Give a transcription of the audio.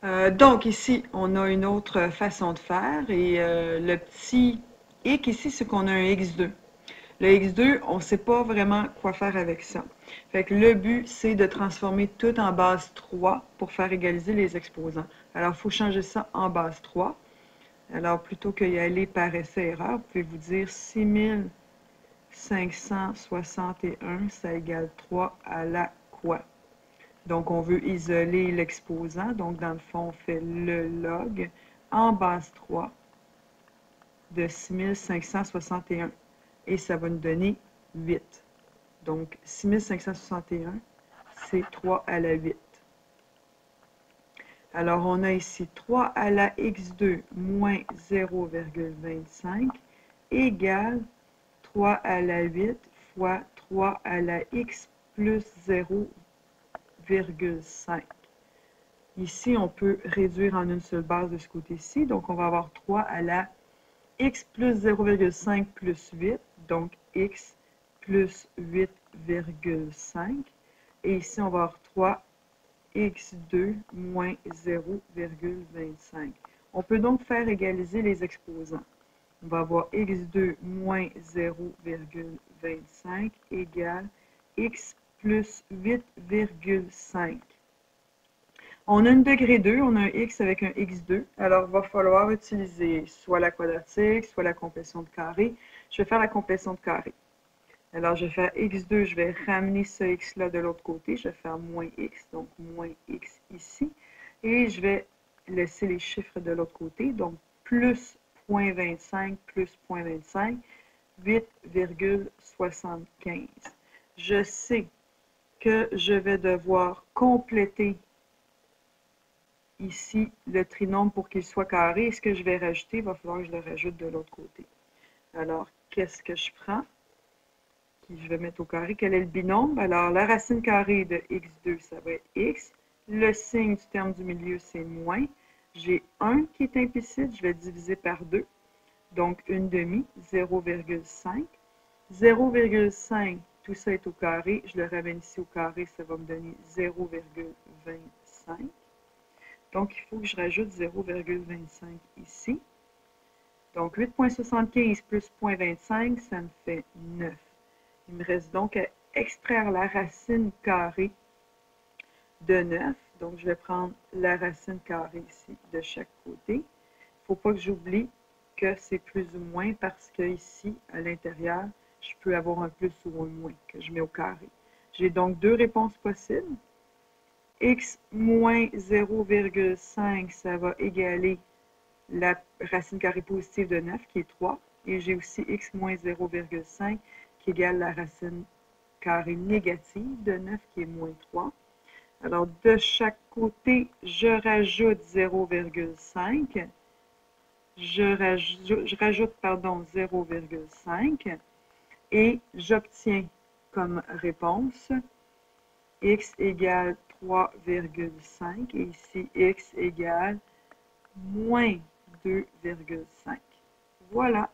Donc ici, on a une autre façon de faire et le petit hic ici, c'est qu'on a un x2. Le x2, on ne sait pas vraiment quoi faire avec ça. Fait que le but, c'est de transformer tout en base 3 pour faire égaliser les exposants. Alors, il faut changer ça en base 3. Alors, plutôt qu'y aller par essai-erreur, vous pouvez vous dire 6561, ça égale 3 à la quoi? Donc, on veut isoler l'exposant. Donc, dans le fond, on fait le log en base 3 de 6561. Et ça va nous donner 8. Donc, 6561, c'est 3 à la 8. Alors, on a ici 3 à la x2 moins 0,25 égale 3 à la 8 fois 3 à la x plus 0,5. Ici, on peut réduire en une seule base de ce côté-ci. Donc, on va avoir 3 à la x plus 0,5 plus 8. Donc, x plus 8,5. Et ici, on va avoir 3 x2 moins 0,25. On peut donc faire égaliser les exposants. On va avoir x2 moins 0,25 égale x plus 8,5. On a une degré 2, on a un x avec un x2. Alors, il va falloir utiliser soit la quadratique, soit la complétion de carré. Je vais faire la complétion de carré. Alors, je vais faire x2, je vais ramener ce x-là de l'autre côté. Je vais faire moins x, donc moins x ici. Et je vais laisser les chiffres de l'autre côté. Donc, plus 0,25 plus 0,25, 8,75. Je sais que je vais devoir compléter ici le trinôme pour qu'il soit carré. Et ce que je vais rajouter, il va falloir que je le rajoute de l'autre côté. Alors, qu'est-ce que je prends? Je vais mettre au carré. Quel est le binôme? Alors, la racine carrée de x2, ça va être x. Le signe du terme du milieu, c'est moins. J'ai 1 qui est implicite, je vais diviser par 2. Donc, 1 demi, 0,5. 0,5, tout ça est au carré. Je le ramène ici au carré, ça va me donner 0,25. Donc, il faut que je rajoute 0,25 ici. Donc, 8,75 plus 0,25, ça me fait 9. Il me reste donc à extraire la racine carrée de 9. Donc, je vais prendre la racine carrée ici de chaque côté. Il ne faut pas que j'oublie que c'est plus ou moins parce que ici, à l'intérieur, je peux avoir un plus ou un moins que je mets au carré. J'ai donc deux réponses possibles. X moins 0,5, ça va égaler la racine carrée positive de 9, qui est 3. Et j'ai aussi x moins 0,5, qui égale la racine carrée négative de 9, qui est moins 3. Alors, de chaque côté, je rajoute 0,5. Je rajoute 0,5 et j'obtiens comme réponse x égale 3,5 et ici x égale moins 2,5. Voilà.